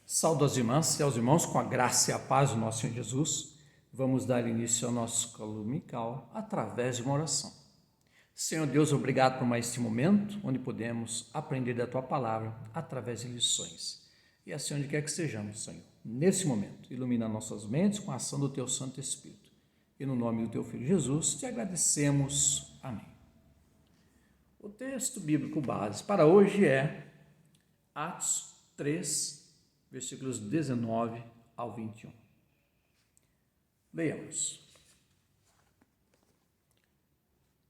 Saúdo as irmãs e aos irmãos com a graça e a paz do nosso Senhor Jesus. Vamos dar início ao nosso ciclo dominical através de uma oração. Senhor Deus, obrigado por mais este momento, onde podemos aprender da Tua Palavra através de lições. E assim onde quer que estejamos, Senhor, nesse momento, ilumina nossas mentes com a ação do Teu Santo Espírito. E no nome do Teu Filho Jesus, te agradecemos. Amém. O texto bíblico base para hoje é Atos 3, versículos 19 ao 21. Leiamos.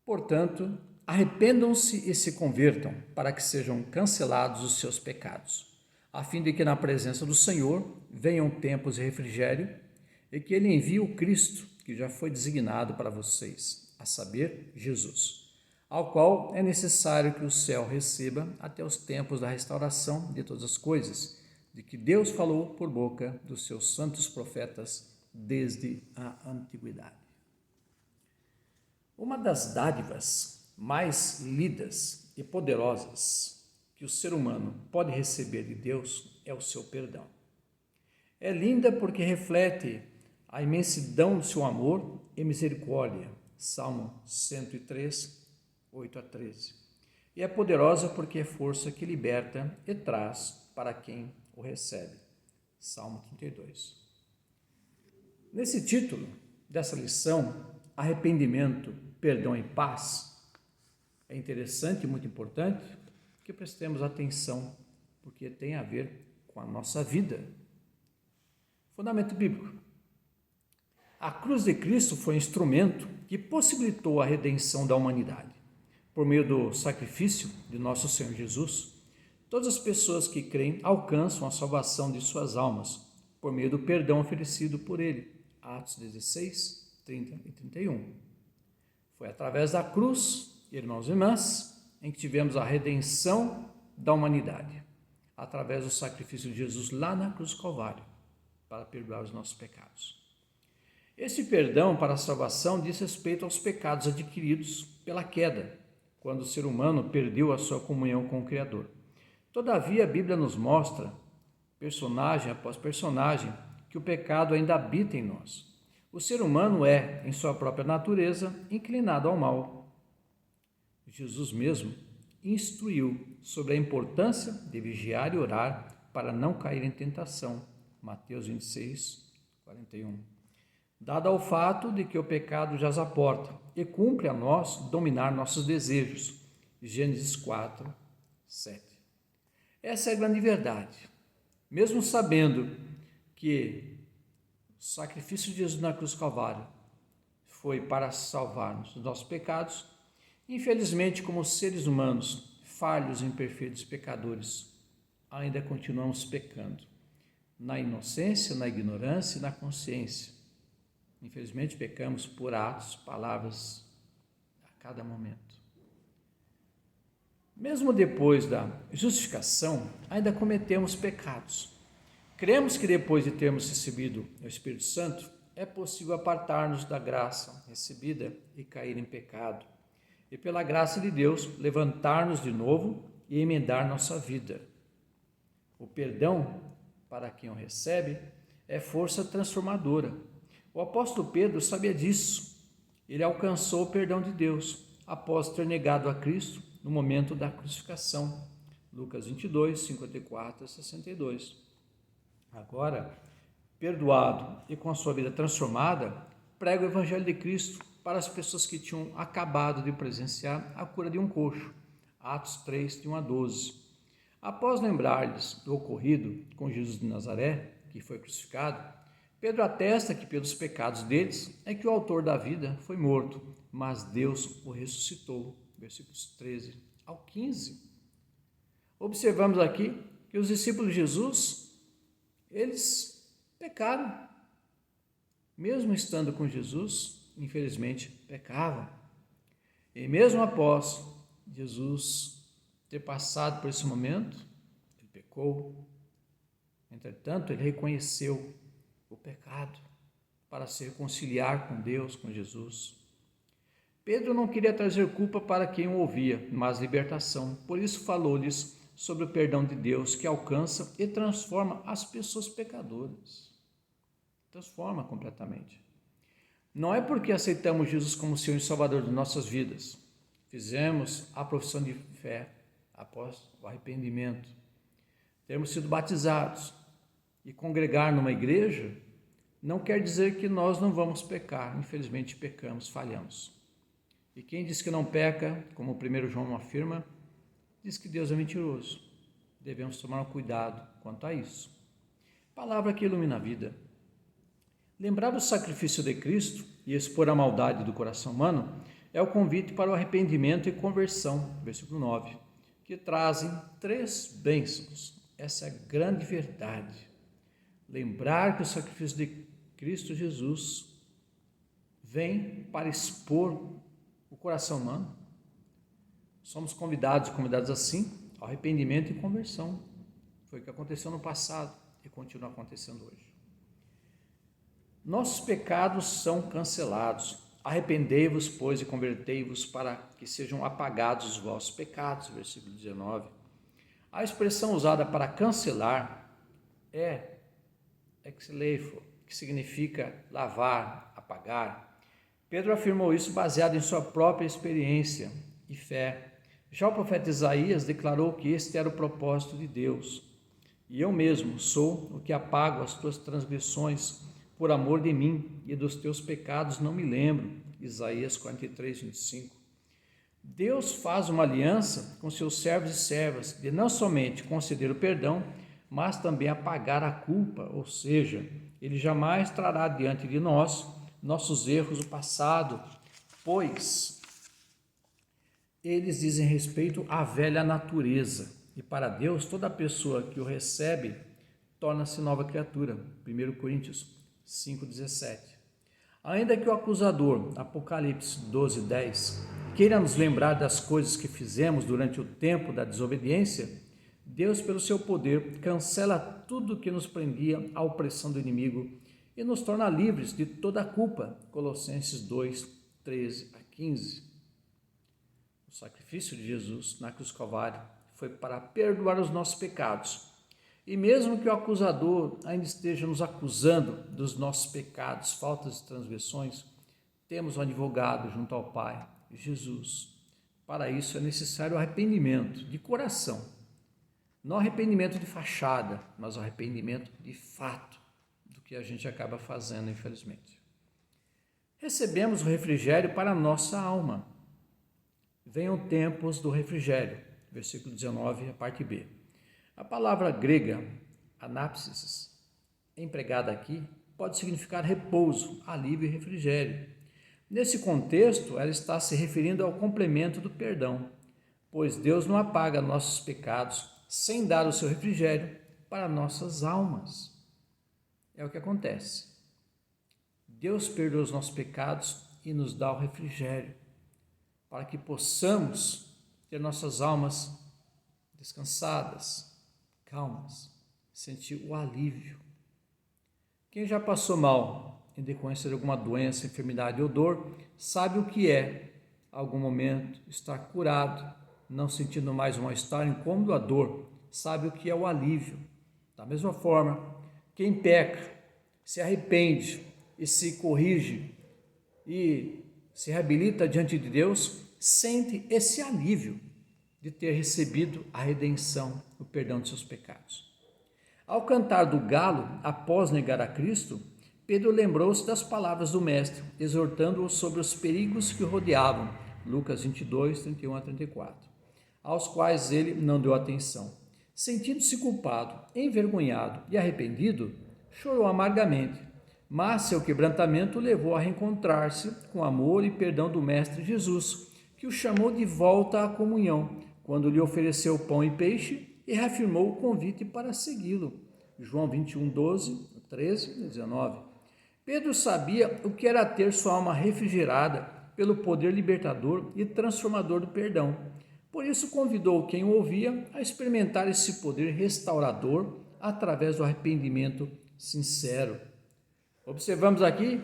Portanto, arrependam-se e se convertam, para que sejam cancelados os seus pecados, a fim de que na presença do Senhor venham tempos de refrigério e que Ele envie o Cristo, que já foi designado para vocês, a saber, Jesus, ao qual é necessário que o céu receba até os tempos da restauração de todas as coisas, de que Deus falou por boca dos seus santos profetas desde a antiguidade. Uma das dádivas mais lidas e poderosas que o ser humano pode receber de Deus é o seu perdão. É linda porque reflete a imensidão do seu amor e misericórdia, Salmo 103, 8 a 13. E é poderosa porque é força que liberta e traz para quem o recebe, Salmo 32. Nesse título dessa lição, arrependimento, perdão e paz, é interessante e muito importante que prestemos atenção, porque tem a ver com a nossa vida. Fundamento bíblico. A cruz de Cristo foi um instrumento que possibilitou a redenção da humanidade. Por meio do sacrifício de nosso Senhor Jesus, todas as pessoas que creem alcançam a salvação de suas almas, por meio do perdão oferecido por Ele. Atos 16, 30 e 31. Foi através da cruz, irmãos e irmãs, em que tivemos a redenção da humanidade, através do sacrifício de Jesus lá na cruz do Calvário, para perdoar os nossos pecados. Esse perdão para a salvação diz respeito aos pecados adquiridos pela queda, quando o ser humano perdeu a sua comunhão com o Criador. Todavia, a Bíblia nos mostra, personagem após personagem, que o pecado ainda habita em nós. O ser humano é, em sua própria natureza, inclinado ao mal. Jesus mesmo instruiu sobre a importância de vigiar e orar para não cair em tentação. Mateus 26, 41. Dado ao fato de que o pecado jaz à porta e cumpre a nós dominar nossos desejos. Gênesis 4, 7. Essa é a grande verdade. Mesmo sabendo que o sacrifício de Jesus na cruz do Calvário foi para salvar-nos dos nossos pecados, infelizmente, como seres humanos, falhos, imperfeitos, pecadores, ainda continuamos pecando, na inocência, na ignorância e na consciência. Infelizmente, pecamos por atos, palavras, a cada momento. Mesmo depois da justificação, ainda cometemos pecados. Cremos que depois de termos recebido o Espírito Santo, é possível apartar-nos da graça recebida e cair em pecado. E pela graça de Deus, levantar-nos de novo e emendar nossa vida. O perdão, para quem o recebe, é força transformadora. O apóstolo Pedro sabia disso. Ele alcançou o perdão de Deus após ter negado a Cristo no momento da crucificação. Lucas 22, 54 a 62. Agora, perdoado e com a sua vida transformada, prega o Evangelho de Cristo para as pessoas que tinham acabado de presenciar a cura de um coxo. Atos 3, de 1 a 12. Após lembrar-lhes do ocorrido com Jesus de Nazaré, que foi crucificado, Pedro atesta que pelos pecados deles é que o autor da vida foi morto, mas Deus o ressuscitou. Versículos 13 ao 15. Observamos aqui que os discípulos de Jesus, eles pecaram. Mesmo estando com Jesus, infelizmente pecavam. E mesmo após Jesus ter passado por esse momento, ele pecou. Entretanto, ele reconheceu o pecado para se reconciliar com Deus, com Jesus. Pedro não queria trazer culpa para quem o ouvia, mas libertação. Por isso falou-lhes sobre o perdão de Deus que alcança e transforma as pessoas pecadoras. Transforma completamente. Não é porque aceitamos Jesus como Senhor e Salvador de nossas vidas, fizemos a profissão de fé após o arrependimento, termos sido batizados e congregar numa igreja, não quer dizer que nós não vamos pecar. Infelizmente pecamos, falhamos. E quem diz que não peca, como o 1 João afirma, diz que Deus é mentiroso. Devemos tomar cuidado quanto a isso. Palavra que ilumina a vida. Lembrar do sacrifício de Cristo e expor a maldade do coração humano é o convite para o arrependimento e conversão, versículo 9, que trazem 3 bênçãos. Essa é a grande verdade. Lembrar que o sacrifício de Cristo Jesus vem para expor o coração humano. Somos convidados assim ao arrependimento e conversão. Foi o que aconteceu no passado e continua acontecendo hoje. Nossos pecados são cancelados. Arrependei-vos, pois, e convertei-vos para que sejam apagados os vossos pecados, versículo 19. A expressão usada para cancelar é exleifo, que significa lavar, apagar. Pedro afirmou isso baseado em sua própria experiência e fé. Já o profeta Isaías declarou que este era o propósito de Deus. E eu mesmo sou o que apago as tuas transgressões por amor de mim, e dos teus pecados não me lembro. Isaías 43, 25. Deus faz uma aliança com seus servos e servas de não somente conceder o perdão, mas também apagar a culpa, ou seja, ele jamais trará diante de nós nossos erros do passado, pois eles dizem respeito à velha natureza, e para Deus toda pessoa que o recebe torna-se nova criatura. 1 Coríntios 5,17. Ainda que o acusador, Apocalipse 12:10, queira nos lembrar das coisas que fizemos durante o tempo da desobediência, Deus, pelo seu poder, cancela tudo que nos prendia à opressão do inimigo e nos torna livres de toda a culpa. Colossenses 2:13-15. O sacrifício de Jesus na cruz do Calvário foi para perdoar os nossos pecados. E mesmo que o acusador ainda esteja nos acusando dos nossos pecados, faltas e transgressões, temos um advogado junto ao Pai, Jesus. Para isso é necessário o arrependimento de coração. Não arrependimento de fachada, mas arrependimento de fato do que a gente acaba fazendo, infelizmente. Recebemos o refrigério para a nossa alma. Venham tempos do refrigério, versículo 19, a parte B. A palavra grega, anápsis, empregada aqui, pode significar repouso, alívio e refrigério. Nesse contexto, ela está se referindo ao complemento do perdão, pois Deus não apaga nossos pecados sem dar o seu refrigério para nossas almas. É o que acontece. Deus perdoa os nossos pecados e nos dá o refrigério, para que possamos ter nossas almas descansadas, calmas, sentir o alívio. Quem já passou mal em decorrência de alguma doença, enfermidade ou dor, sabe o que é, algum momento, estar curado, não sentindo mais o mal-estar, incômodo, a dor, sabe o que é o alívio. Da mesma forma, quem peca, se arrepende e se corrige e se reabilita diante de Deus, sente esse alívio de ter recebido a redenção, o perdão de seus pecados. Ao cantar do galo, após negar a Cristo, Pedro lembrou-se das palavras do Mestre, exortando-o sobre os perigos que o rodeavam, Lucas 22, 31-34, aos quais ele não deu atenção. Sentindo-se culpado, envergonhado e arrependido, chorou amargamente, mas seu quebrantamento o levou a reencontrar-se com amor e perdão do Mestre Jesus, que o chamou de volta à comunhão, quando lhe ofereceu pão e peixe e reafirmou o convite para segui-lo. João 21, 12, 13 e 19. Pedro sabia o que era ter sua alma refrigerada pelo poder libertador e transformador do perdão. Por isso convidou quem o ouvia a experimentar esse poder restaurador através do arrependimento sincero. Observamos aqui,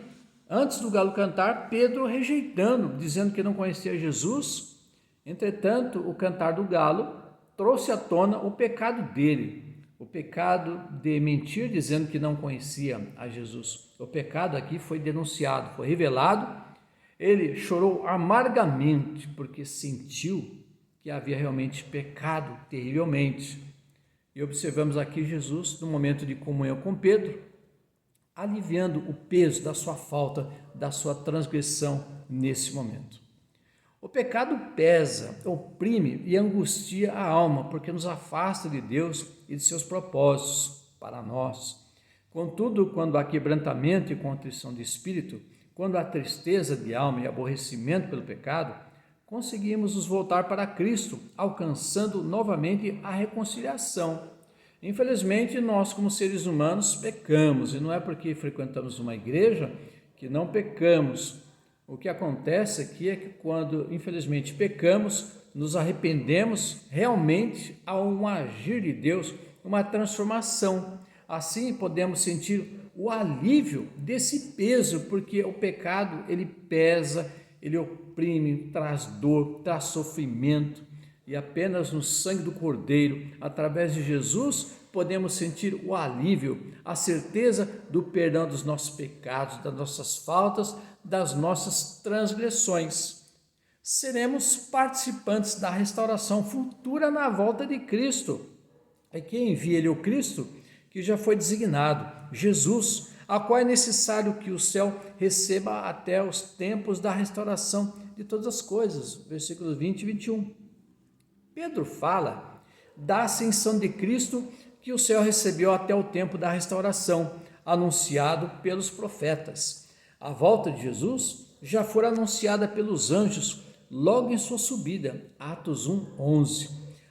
antes do galo cantar, Pedro rejeitando, dizendo que não conhecia Jesus. Entretanto, o cantar do galo trouxe à tona o pecado dele, o pecado de mentir dizendo que não conhecia a Jesus. O pecado aqui foi denunciado, foi revelado. Ele chorou amargamente porque sentiu que havia realmente pecado terrivelmente. E observamos aqui Jesus, no momento de comunhão com Pedro, aliviando o peso da sua falta, da sua transgressão nesse momento. O pecado pesa, oprime e angustia a alma, porque nos afasta de Deus e de seus propósitos para nós. Contudo, quando há quebrantamento e contrição de espírito, quando há tristeza de alma e aborrecimento pelo pecado, conseguimos nos voltar para Cristo, alcançando novamente a reconciliação. Infelizmente, nós como seres humanos pecamos, e não é porque frequentamos uma igreja que não pecamos. O que acontece aqui é que quando, infelizmente, pecamos, nos arrependemos, realmente há um agir de Deus, uma transformação. Assim, podemos sentir o alívio desse peso, porque o pecado, ele pesa, ele oprime, traz dor, traz sofrimento, e apenas no sangue do Cordeiro, através de Jesus, podemos sentir o alívio, a certeza do perdão dos nossos pecados, das nossas faltas, das nossas transgressões. Seremos participantes da restauração futura na volta de Cristo. É quem envia ele, o Cristo, que já foi designado, Jesus, a qual é necessário que o céu receba até os tempos da restauração de todas as coisas. Versículos 20 e 21. Pedro fala da ascensão de Cristo que o céu recebeu até o tempo da restauração, anunciado pelos profetas. A volta de Jesus já fora anunciada pelos anjos logo em sua subida, Atos 1:11.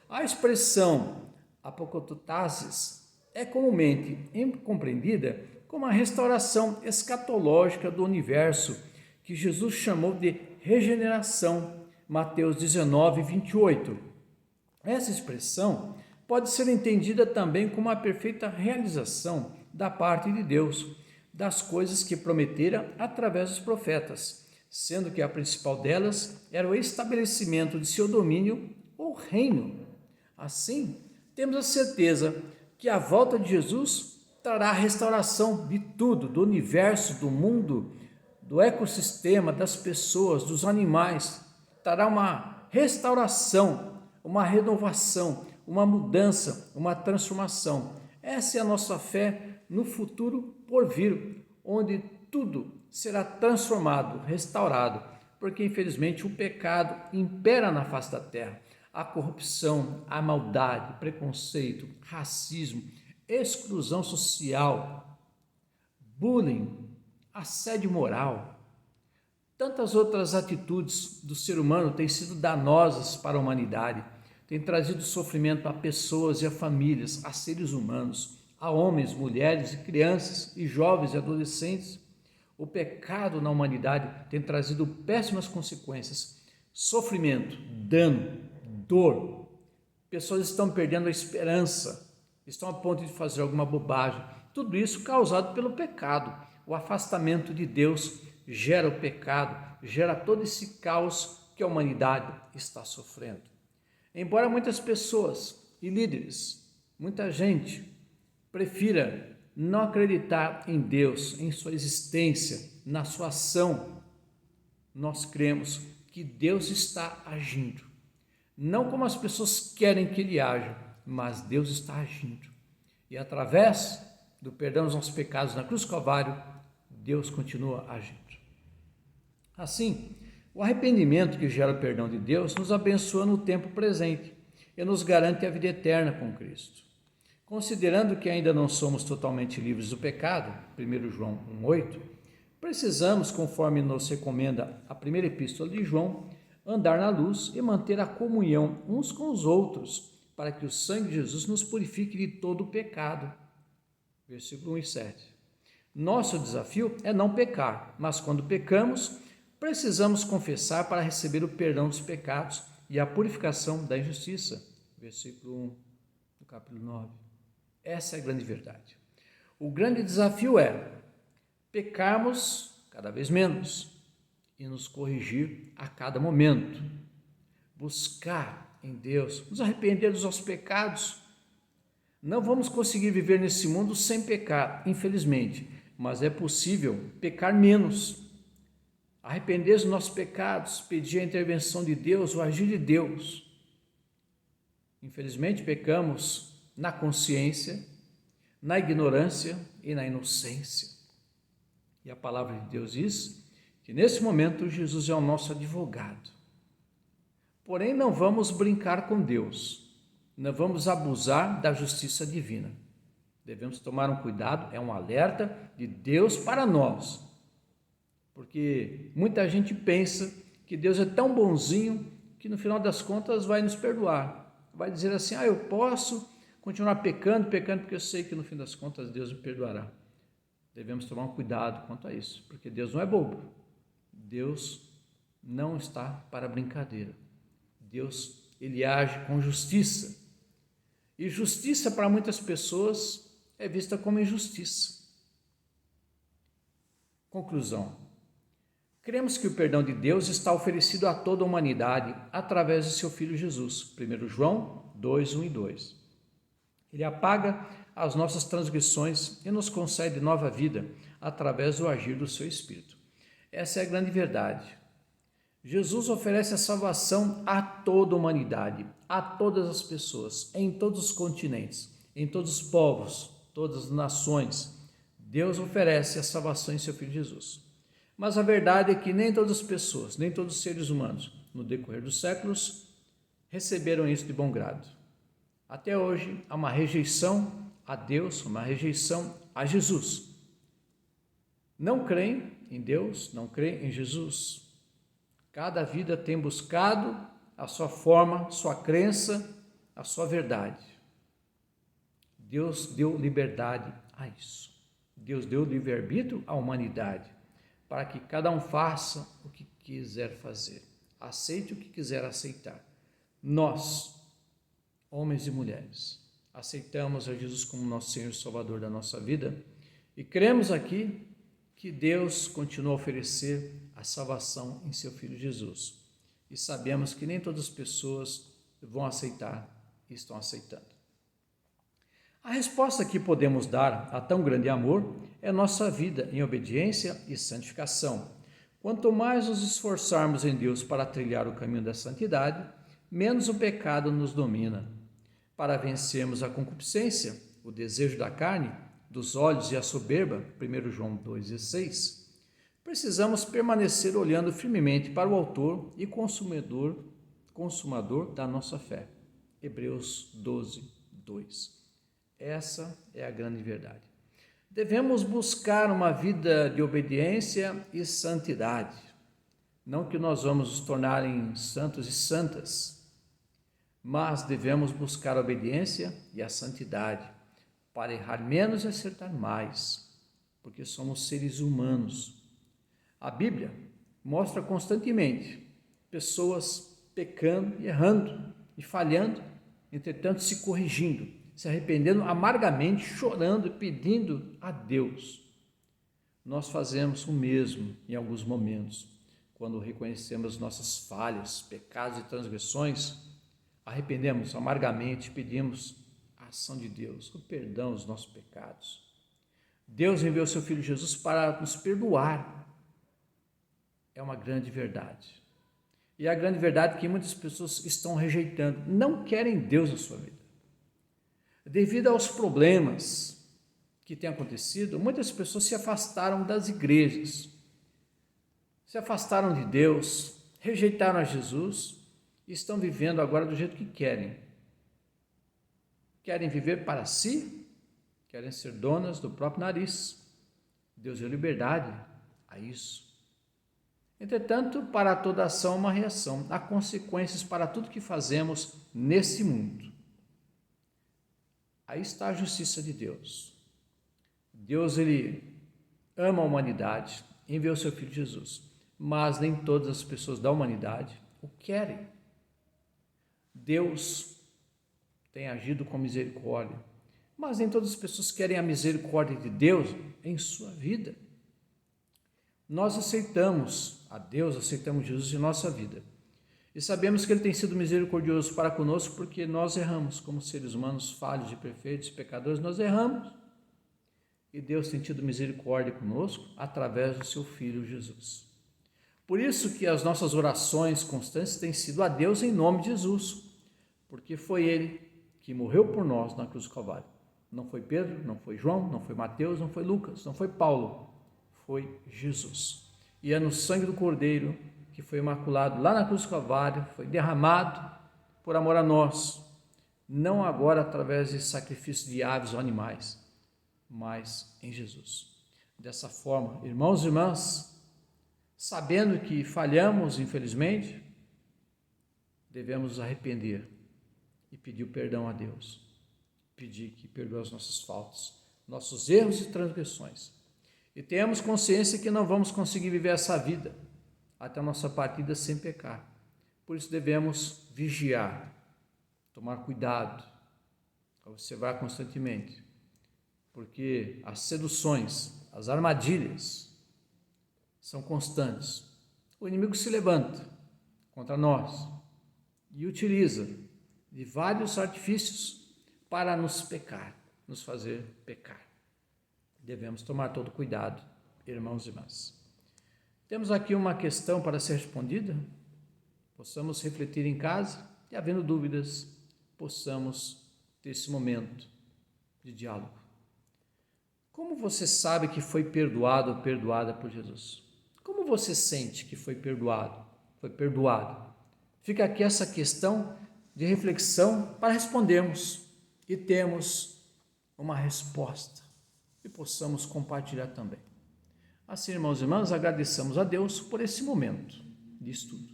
A expressão apocatastasis é comumente compreendida como a restauração escatológica do universo, que Jesus chamou de regeneração, Mateus 19:28. Essa expressão pode ser entendida também como a perfeita realização da parte de Deus das coisas que prometera através dos profetas, sendo que a principal delas era o estabelecimento de seu domínio ou reino. Assim, temos a certeza que a volta de Jesus trará a restauração de tudo, do universo, do mundo, do ecossistema, das pessoas, dos animais. Trará uma restauração, uma renovação, uma mudança, uma transformação. Essa é a nossa fé no futuro por vir, onde tudo será transformado, restaurado, porque infelizmente o pecado impera na face da terra. A corrupção, a maldade, preconceito, racismo, exclusão social, bullying, assédio moral, tantas outras atitudes do ser humano têm sido danosas para a humanidade, têm trazido sofrimento a pessoas e a famílias, a seres humanos, a homens, mulheres e crianças e jovens e adolescentes. O pecado na humanidade tem trazido péssimas consequências, sofrimento, dano, dor. Pessoas estão perdendo a esperança, estão a ponto de fazer alguma bobagem. Tudo isso causado pelo pecado. O afastamento de Deus gera o pecado, gera todo esse caos que a humanidade está sofrendo. Embora muitas pessoas e líderes, muita gente, prefira não acreditar em Deus, em sua existência, na sua ação, nós cremos que Deus está agindo. Não como as pessoas querem que Ele haja, mas Deus está agindo. E através do perdão dos nossos pecados na cruz do Calvário, Deus continua agindo. Assim, o arrependimento que gera o perdão de Deus nos abençoa no tempo presente e nos garante a vida eterna com Cristo. Considerando que ainda não somos totalmente livres do pecado, 1 João 1,8, precisamos, conforme nos recomenda a primeira epístola de João, andar na luz e manter a comunhão uns com os outros, para que o sangue de Jesus nos purifique de todo o pecado. Versículo 1 e 7. Nosso desafio é não pecar, mas quando pecamos, precisamos confessar para receber o perdão dos pecados e a purificação da injustiça. Versículo 1 do capítulo 9. Essa é a grande verdade. O grande desafio é pecarmos cada vez menos e nos corrigir a cada momento. Buscar em Deus, nos arrepender dos nossos pecados. Não vamos conseguir viver nesse mundo sem pecar, infelizmente, mas é possível pecar menos. Arrepender dos nossos pecados, pedir a intervenção de Deus, o agir de Deus. Infelizmente, pecamos na consciência, na ignorância e na inocência. E a palavra de Deus diz que nesse momento Jesus é o nosso advogado. Porém, não vamos brincar com Deus, não vamos abusar da justiça divina. Devemos tomar um cuidado, é um alerta de Deus para nós. Porque muita gente pensa que Deus é tão bonzinho que no final das contas vai nos perdoar. Vai dizer assim, eu posso continuar pecando, porque eu sei que no fim das contas Deus me perdoará. Devemos tomar um cuidado quanto a isso, porque Deus não é bobo. Deus não está para brincadeira. Deus, ele age com justiça. E justiça para muitas pessoas é vista como injustiça. Conclusão. Cremos que o perdão de Deus está oferecido a toda a humanidade através de seu Filho Jesus. 1 João 2, 1 e 2. Ele apaga as nossas transgressões e nos concede nova vida através do agir do seu Espírito. Essa é a grande verdade. Jesus oferece a salvação a toda a humanidade, a todas as pessoas, em todos os continentes, em todos os povos, todas as nações. Deus oferece a salvação em seu Filho Jesus. Mas a verdade é que nem todas as pessoas, nem todos os seres humanos, no decorrer dos séculos, receberam isso de bom grado. Até hoje, há uma rejeição a Deus, uma rejeição a Jesus. Não creem em Deus, não creem em Jesus. Cada vida tem buscado a sua forma, sua crença, a sua verdade. Deus deu liberdade a isso. Deus deu livre-arbítrio à humanidade, para que cada um faça o que quiser fazer, aceite o que quiser aceitar. Nós, homens e mulheres, aceitamos a Jesus como nosso Senhor e Salvador da nossa vida e cremos aqui que Deus continua a oferecer a salvação em seu Filho Jesus. E sabemos que nem todas as pessoas vão aceitar e estão aceitando. A resposta que podemos dar a tão grande amor é nossa vida em obediência e santificação. Quanto mais nos esforçarmos em Deus para trilhar o caminho da santidade, menos o pecado nos domina. Para vencermos a concupiscência, o desejo da carne, dos olhos e a soberba, 1 João 2,16, precisamos permanecer olhando firmemente para o autor e consumador da nossa fé. Hebreus 12, 2. Essa é a grande verdade. Devemos buscar uma vida de obediência e santidade. Não que nós vamos nos tornar em santos e santas, mas devemos buscar a obediência e a santidade para errar menos e acertar mais, porque somos seres humanos. A Bíblia mostra constantemente pessoas pecando e errando e falhando, entretanto se corrigindo, se arrependendo amargamente, chorando e pedindo a Deus. Nós fazemos o mesmo em alguns momentos, quando reconhecemos nossas falhas, pecados e transgressões, arrependemos amargamente, pedimos a ação de Deus, o perdão dos nossos pecados. Deus enviou seu Filho Jesus para nos perdoar. É uma grande verdade. E a grande verdade é que muitas pessoas estão rejeitando, não querem Deus na sua vida. Devido aos problemas que têm acontecido, muitas pessoas se afastaram das igrejas, se afastaram de Deus, rejeitaram a Jesus e estão vivendo agora do jeito que querem. Querem viver para si, querem ser donas do próprio nariz. Deus deu liberdade a isso. Entretanto, para toda ação, uma reação. Há consequências para tudo que fazemos nesse mundo. Aí está a justiça de Deus. Deus, ele ama a humanidade, enviou seu Filho Jesus, mas nem todas as pessoas da humanidade o querem. Deus tem agido com misericórdia, mas nem todas as pessoas querem a misericórdia de Deus em sua vida. Nós aceitamos a Deus, aceitamos Jesus em nossa vida. E sabemos que Ele tem sido misericordioso para conosco porque nós erramos, como seres humanos falhos, imperfeitos, pecadores, nós erramos. E Deus tem tido misericórdia conosco através do seu Filho Jesus. Por isso que as nossas orações constantes têm sido a Deus em nome de Jesus, porque foi Ele que morreu por nós na cruz do Calvário. Não foi Pedro, não foi João, não foi Mateus, não foi Lucas, não foi Paulo, foi Jesus. E é no sangue do Cordeiro que foi imaculado lá na cruz do Calvário, foi derramado por amor a nós, não agora através de sacrifício de aves ou animais, mas em Jesus. Dessa forma, irmãos e irmãs, sabendo que falhamos, infelizmente, devemos nos arrepender e pedir o perdão a Deus, pedir que perdoe as nossas faltas, nossos erros e transgressões. E tenhamos consciência que não vamos conseguir viver essa vida até a nossa partida sem pecar. Por isso devemos vigiar, tomar cuidado, observar constantemente, porque as seduções, as armadilhas são constantes. O inimigo se levanta contra nós e utiliza de vários artifícios para nos pecar, nos fazer pecar. Devemos tomar todo cuidado, irmãos e irmãs. Temos aqui uma questão para ser respondida, possamos refletir em casa e, havendo dúvidas, possamos ter esse momento de diálogo. Como você sabe que foi perdoado ou perdoada por Jesus? Como você sente que foi perdoado, foi perdoado? Fica aqui essa questão de reflexão para respondermos e termos uma resposta e possamos compartilhar também. Assim, irmãos e irmãs, agradecemos a Deus por esse momento de estudo.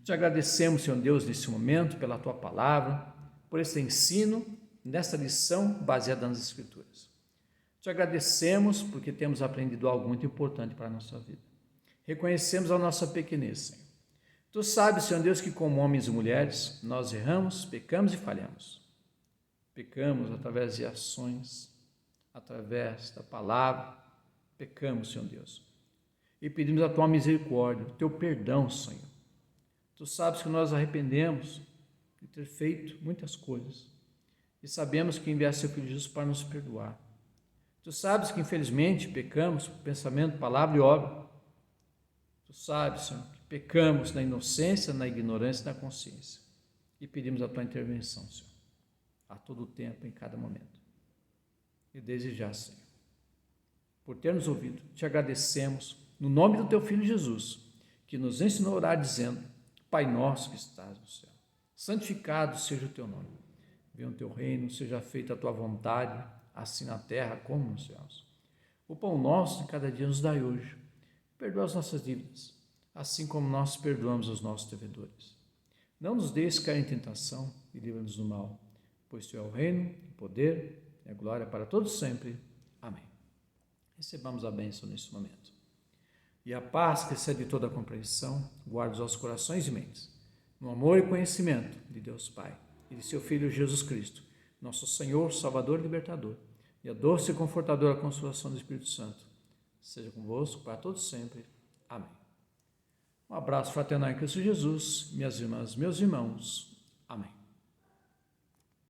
Te agradecemos, Senhor Deus, nesse momento, pela Tua palavra, por esse ensino, nesta lição baseada nas Escrituras. Te agradecemos porque temos aprendido algo muito importante para a nossa vida. Reconhecemos a nossa pequenez, Senhor. Tu sabes, Senhor Deus, que como homens e mulheres, nós erramos, pecamos e falhamos. Pecamos através de ações, através da palavra, pecamos, Senhor Deus, e pedimos a Tua misericórdia, o Teu perdão, Senhor. Tu sabes que nós arrependemos de ter feito muitas coisas e sabemos que enviaste Seu Filho Jesus para nos perdoar. Tu sabes que infelizmente pecamos por pensamento, palavra e obra. Tu sabes, Senhor, que pecamos na inocência, na ignorância e na consciência e pedimos a Tua intervenção, Senhor, a todo tempo, em cada momento. E desde já, Senhor, por ter nos ouvido, te agradecemos no nome do Teu Filho Jesus, que nos ensinou a orar dizendo: Pai nosso que estás no céu, santificado seja o Teu nome. Venha o Teu reino, seja feita a Tua vontade, assim na terra como nos céus. O pão nosso de cada dia nos dai hoje. Perdoa as nossas dívidas, assim como nós perdoamos os nossos devedores. Não nos deixes cair em tentação e livra-nos do mal, pois Teu é o reino, o poder e a glória para todos sempre. Amém. Recebamos a bênção nesse momento. E a paz que excede toda a compreensão, guarda os nossos corações e mentes, no amor e conhecimento de Deus Pai e de Seu Filho Jesus Cristo, nosso Senhor, Salvador e Libertador, e a doce e confortadora consolação do Espírito Santo, seja convosco para todos sempre. Amém. Um abraço fraternal em Cristo Jesus, minhas irmãs, meus irmãos. Amém.